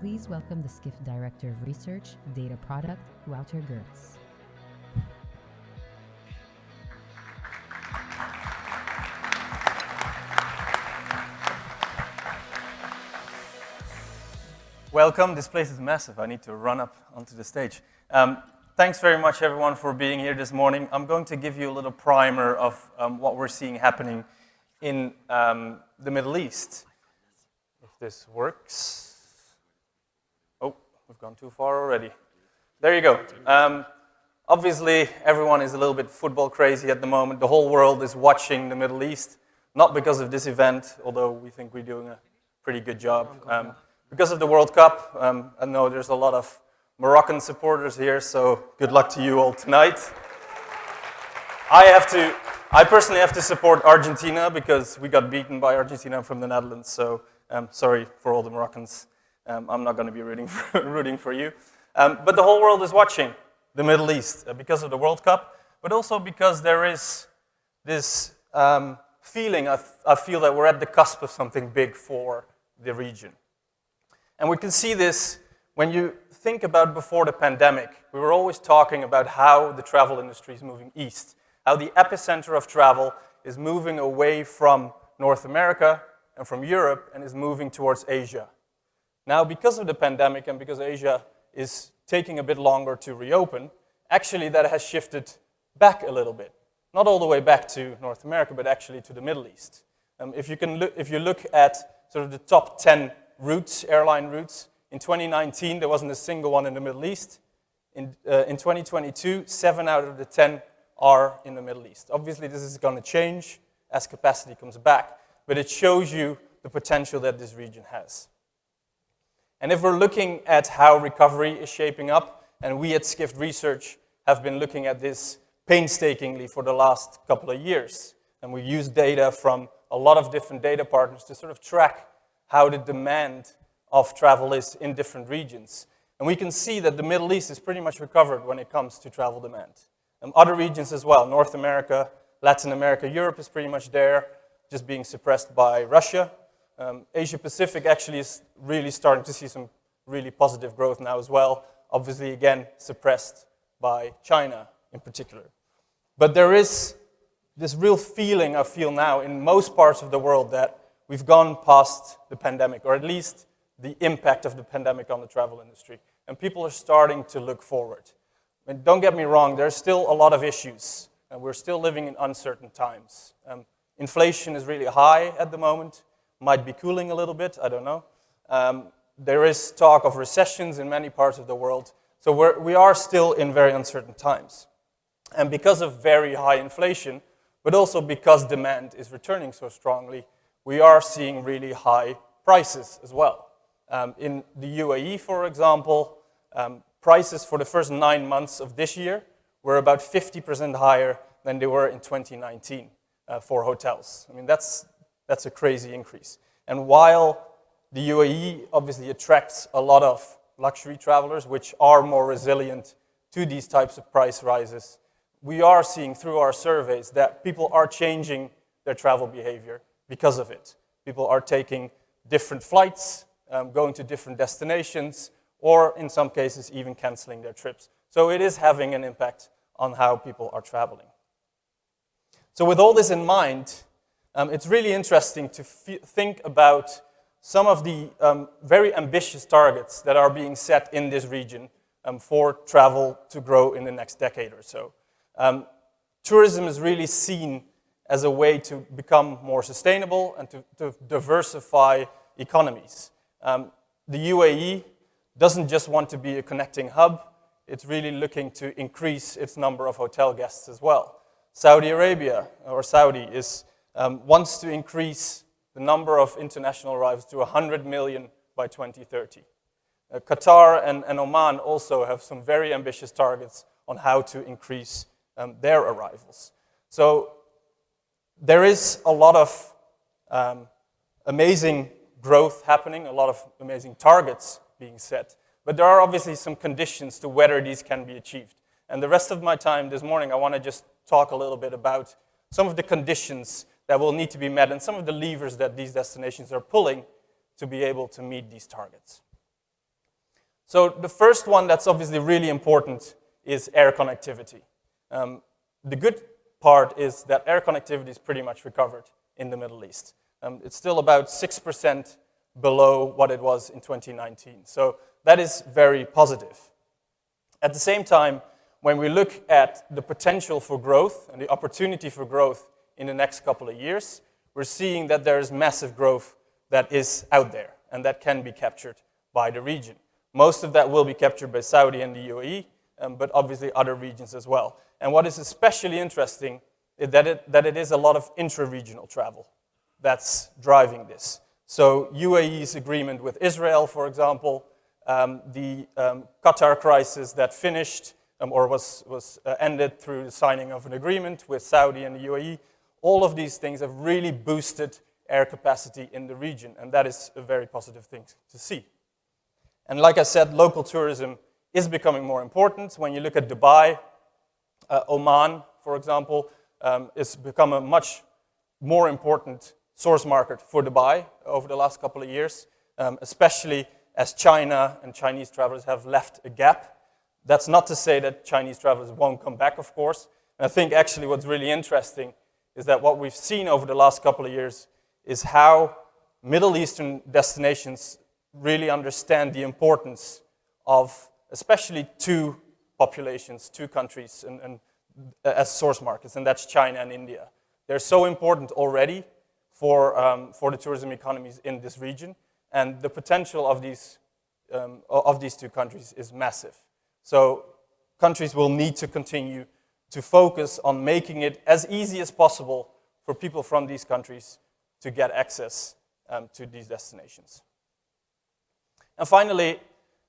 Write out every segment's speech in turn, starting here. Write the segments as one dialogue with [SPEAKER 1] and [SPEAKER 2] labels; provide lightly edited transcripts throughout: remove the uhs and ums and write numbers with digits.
[SPEAKER 1] Please welcome the Skift Director of Research, Data Product, Wouter Geerts.
[SPEAKER 2] Welcome. This place is massive. I need to run up onto the stage. Thanks very much, everyone, for being here this morning. I'm going to give you a little primer of what we're seeing happening in the Middle East. If this works. Oh, we've gone too far already. There you go. Obviously, everyone is a little bit football crazy at the moment. The whole world is watching the Middle East, not because of this event, although we think we're doing a pretty good job. Because of the World Cup. I know there's a lot of Moroccan supporters here, so good luck to you all tonight. I personally have to support Argentina because we got beaten by Argentina from the Netherlands, so sorry for all the Moroccans. I'm not going to be rooting for you. But the whole world is watching the Middle East because of the World Cup, but also because there is this feeling, I feel that we're at the cusp of something big for the region. And we can see this when you think about before the pandemic. We were always talking about how the travel industry is moving east, how the epicenter of travel is moving away from North America and from Europe and is moving towards Asia. Now, because of the pandemic and because Asia is taking a bit longer to reopen, actually that has shifted back a little bit. Not all the way back to North America, but actually to the Middle East. If you look at sort of the top 10 airline routes. In 2019, there wasn't a single one in the Middle East. In 2022, 7 out of the 10 are in the Middle East. Obviously, this is going to change as capacity comes back, but it shows you the potential that this region has. And if we're looking at how recovery is shaping up, and we at Skift Research have been looking at this painstakingly for the last couple of years, and we use data from a lot of different data partners to sort of track how the demand of travel is in different regions. And we can see that the Middle East is pretty much recovered when it comes to travel demand. Other regions as well, North America, Latin America, Europe is pretty much there, just being suppressed by Russia. Asia Pacific actually is really starting to see some really positive growth now as well. Obviously, again, suppressed by China in particular. But there is this real feeling I feel now in most parts of the world that we've gone past the pandemic, or at least the impact of the pandemic on the travel industry. And people are starting to look forward. And don't get me wrong, there's still a lot of issues. And we're still living in uncertain times. Inflation is really high at the moment. Might be cooling a little bit, I don't know. There is talk of recessions in many parts of the world. So we are still in very uncertain times. And because of very high inflation, but also because demand is returning so strongly, we are seeing really high prices as well. In the UAE, for example, prices for the first 9 months of this year were about 50% higher than they were in 2019 for hotels. I mean, that's a crazy increase. And while the UAE obviously attracts a lot of luxury travelers, which are more resilient to these types of price rises, we are seeing through our surveys that people are changing their travel behavior because of it. People are taking different flights, going to different destinations, or in some cases even canceling their trips. So it is having an impact on how people are traveling. So with all this in mind, it's really interesting to think about some of the very ambitious targets that are being set in this region for travel to grow in the next decade or so. Tourism is really seen as a way to become more sustainable and to diversify economies. The UAE doesn't just want to be a connecting hub, it's really looking to increase its number of hotel guests as well. Saudi Arabia, or Saudi, wants to increase the number of international arrivals to 100 million by 2030. Qatar and Oman also have some very ambitious targets on how to increase their arrivals. So there is a lot of amazing growth happening, a lot of amazing targets being set, but there are obviously some conditions to whether these can be achieved. And the rest of my time this morning, I want to just talk a little bit about some of the conditions that will need to be met and some of the levers that these destinations are pulling to be able to meet these targets. So the first one that's obviously really important is air connectivity. The good part is that air connectivity is pretty much recovered in the Middle East. It's still about 6% below what it was in 2019. So that is very positive. At the same time, when we look at the potential for growth and the opportunity for growth in the next couple of years, we're seeing that there is massive growth that is out there and that can be captured by the region. Most of that will be captured by Saudi and the UAE, but obviously other regions as well. And what is especially interesting is that it is a lot of intra-regional travel that's driving this. So UAE's agreement with Israel, for example, the Qatar crisis that finished or was ended through the signing of an agreement with Saudi and the UAE, all of these things have really boosted air capacity in the region, and that is a very positive thing to see. And like I said, local tourism is becoming more important. When you look at Dubai, Oman, for example, has become a much more important source market for Dubai over the last couple of years, especially as China and Chinese travelers have left a gap. That's not to say that Chinese travelers won't come back, of course. And I think actually what's really interesting is that what we've seen over the last couple of years is how Middle Eastern destinations really understand the importance of especially two populations, two countries and as source markets, and that's China and India. They're so important already for the tourism economies in this region, and the potential of these two countries is massive. So countries will need to continue to focus on making it as easy as possible for people from these countries to get access to these destinations. And finally,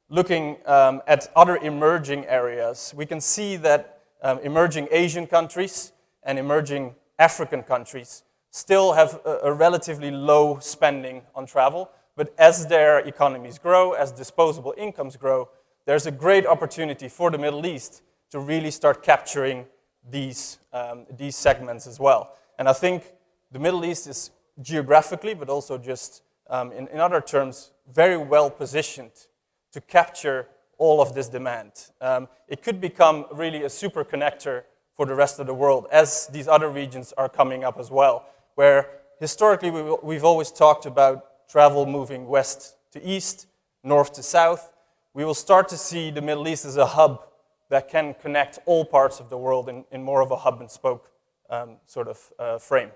[SPEAKER 2] looking at other emerging areas, we can see that emerging Asian countries and emerging African countries still have a relatively low spending on travel, but as their economies grow, as disposable incomes grow, there's a great opportunity for the Middle East to really start capturing these segments as well. And I think the Middle East is geographically, but also just in other terms, very well positioned to capture all of this demand. It could become really a super connector for the rest of the world as these other regions are coming up as well, where historically we've always talked about travel moving west to east, north to south. We will start to see the Middle East as a hub that can connect all parts of the world in more of a hub and spoke sort of frame.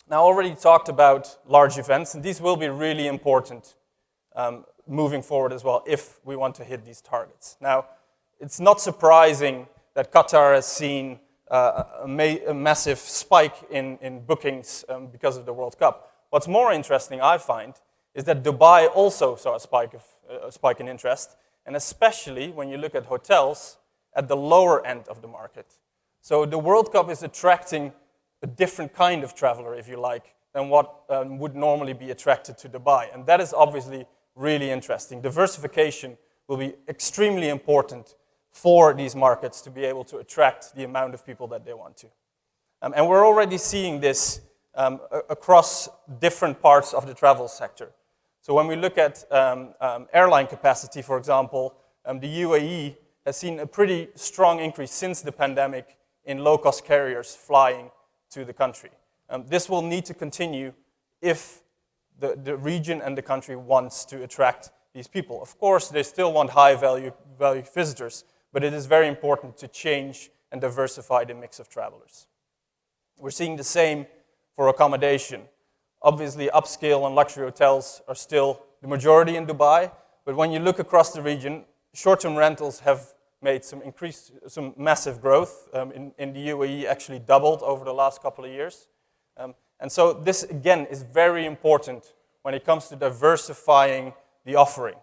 [SPEAKER 2] Now, I already talked about large events, and these will be really important moving forward as well if we want to hit these targets. Now, it's not surprising that Qatar has seen a massive spike in bookings because of the World Cup. What's more interesting, I find, is that Dubai also saw a spike in interest, and especially when you look at hotels at the lower end of the market. So the World Cup is attracting a different kind of traveler, if you like, than what would normally be attracted to Dubai. And that is obviously really interesting. Diversification will be extremely important for these markets to be able to attract the amount of people that they want to. And we're already seeing this across different parts of the travel sector. So when we look at airline capacity, for example, the UAE has seen a pretty strong increase since the pandemic in low-cost carriers flying to the country. This will need to continue if the region and the country wants to attract these people. Of course, they still want high-value visitors, but it is very important to change and diversify the mix of travelers. We're seeing the same for accommodation. Obviously, upscale and luxury hotels are still the majority in Dubai, but when you look across the region, short-term rentals have made some massive growth. In the UAE, actually doubled over the last couple of years. And so this, again, is very important when it comes to diversifying the offering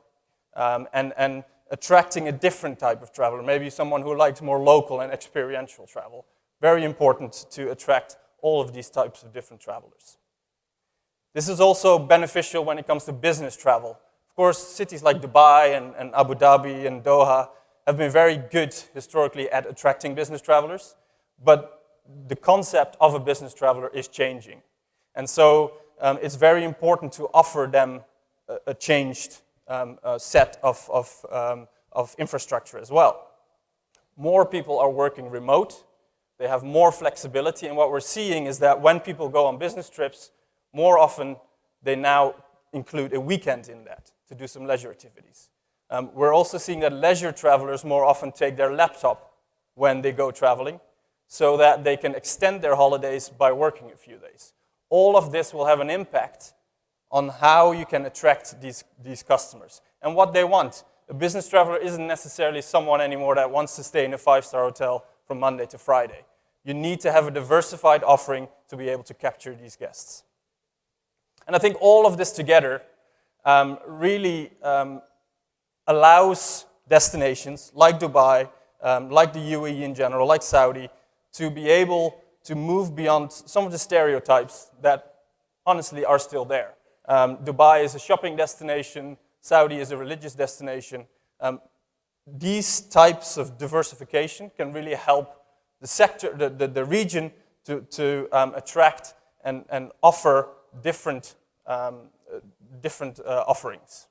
[SPEAKER 2] and attracting a different type of traveler, maybe someone who likes more local and experiential travel. Very important to attract all of these types of different travelers. This is also beneficial when it comes to business travel. Of course, cities like Dubai and Abu Dhabi and Doha have been very good historically at attracting business travelers, but the concept of a business traveler is changing. And so it's very important to offer them a changed set of infrastructure as well. More people are working remote. They have more flexibility, and what we're seeing is that when people go on business trips, more often they now include a weekend in that to do some leisure activities. We're also seeing that leisure travelers more often take their laptop when they go traveling so that they can extend their holidays by working a few days. All of this will have an impact on how you can attract these customers and what they want. A business traveler isn't necessarily someone anymore that wants to stay in a 5-star hotel from Monday to Friday. You need to have a diversified offering to be able to capture these guests. And I think all of this together really allows destinations like Dubai, like the UAE in general, like Saudi, to be able to move beyond some of the stereotypes that honestly are still there. Dubai is a shopping destination, Saudi is a religious destination. These types of diversification can really help the sector, the region to attract and offer different offerings.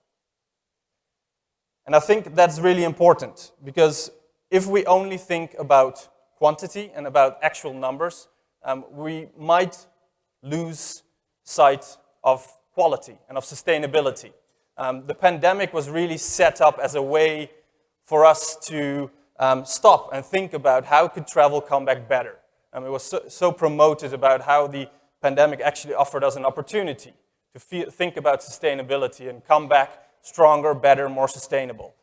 [SPEAKER 2] And I think that's really important, because if we only think about quantity and about actual numbers, we might lose sight of quality and of sustainability. The pandemic was really set up as a way for us to stop and think about how could travel come back better. It was so promoted about how the pandemic actually offered us an opportunity to think about sustainability and come back stronger, better, more sustainable.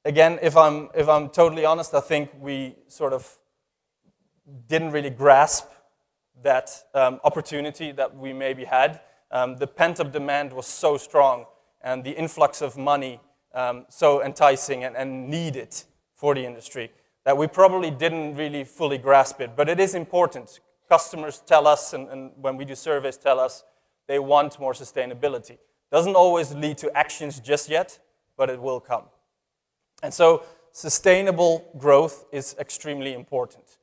[SPEAKER 2] Again, if I'm totally honest, I think we sort of didn't really grasp that opportunity that we maybe had. The pent-up demand was so strong, and the influx of money so enticing and needed for the industry, that we probably didn't really fully grasp it. But it is important. Customers tell us, and when we do surveys, tell us they want more sustainability. Doesn't always lead to actions just yet, but it will come. And so sustainable growth is extremely important.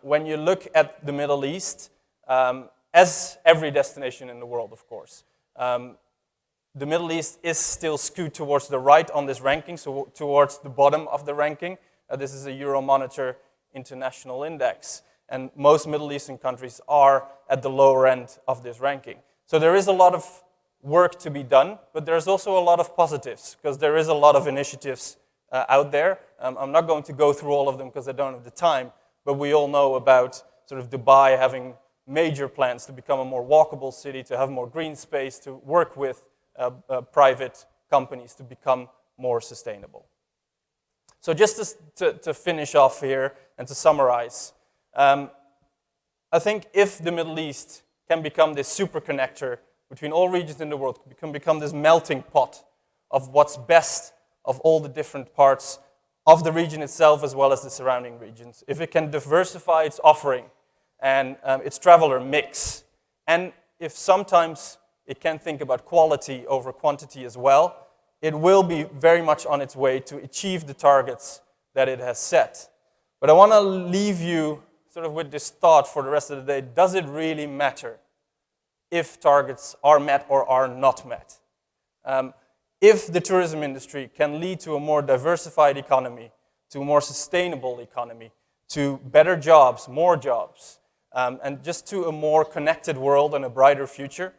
[SPEAKER 2] When you look at the Middle East, as every destination in the world, of course, the Middle East is still skewed towards the right on this ranking, so towards the bottom of the ranking. This is a Euromonitor international index, and most Middle Eastern countries are at the lower end of this ranking. So there is a lot of work to be done, but there's also a lot of positives, because there is a lot of initiatives out there. I'm not going to go through all of them because I don't have the time, but we all know about sort of Dubai having major plans to become a more walkable city, to have more green space, to work with private companies to become more sustainable. So just to finish off here and to summarize, I think if the Middle East can become this super connector between all regions in the world, can become this melting pot of what's best of all the different parts of the region itself as well as the surrounding regions, if it can diversify its offering and its traveler mix, and if sometimes it can think about quality over quantity as well, it will be very much on its way to achieve the targets that it has set. But I want to leave you sort of with this thought for the rest of the day. Does it really matter if targets are met or are not met? If the tourism industry can lead to a more diversified economy, to a more sustainable economy, to better jobs, more jobs, and just to a more connected world and a brighter future,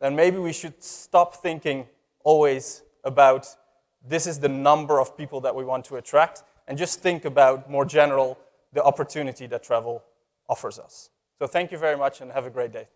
[SPEAKER 2] then maybe we should stop thinking always about this is the number of people that we want to attract, and just think about more general the opportunity that travel offers us. So thank you very much and have a great day.